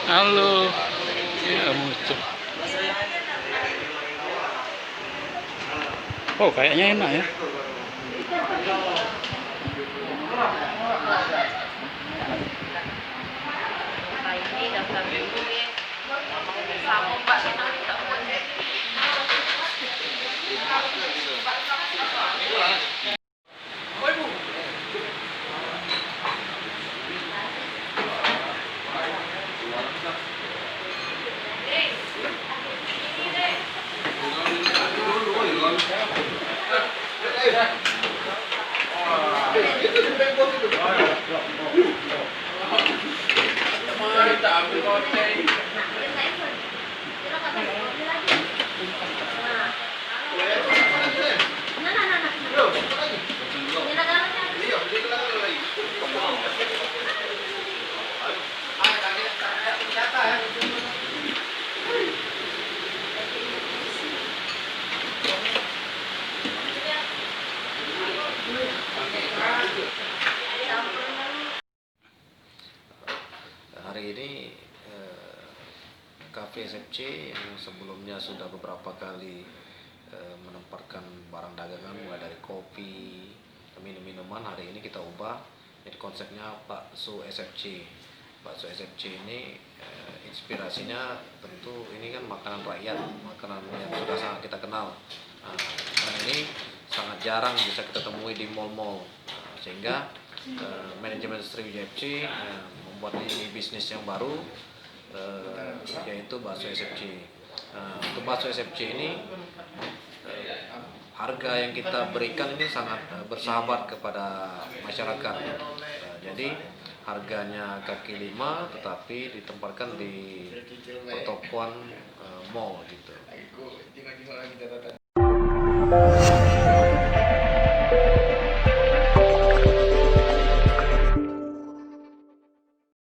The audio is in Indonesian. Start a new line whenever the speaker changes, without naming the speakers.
Halo. Ya, muncul. Oh, kayaknya enak ya.
Ini daftar dulu ya. Sama Mbak nanti tak mau.
Hari ini Cafe SFC yang sebelumnya sudah beberapa kali menempatkan barang dagangan mulai dari kopi, minuman, hari ini kita ubah jadi konsepnya bakso SFC. Bakso SFC ini inspirasinya tentu ini kan makanan rakyat, makanan yang sudah sangat kita kenal. Dan ini sangat jarang bisa kita temui di mall-mall, sehingga manajemen Sriwijaya FC membuat ini bisnis yang baru, yaitu bakso SFC. Untuk bakso SFC ini harga yang kita berikan ini sangat bersahabat kepada masyarakat. Jadi harganya kaki lima tetapi ditempatkan di pertokoan mall gitu.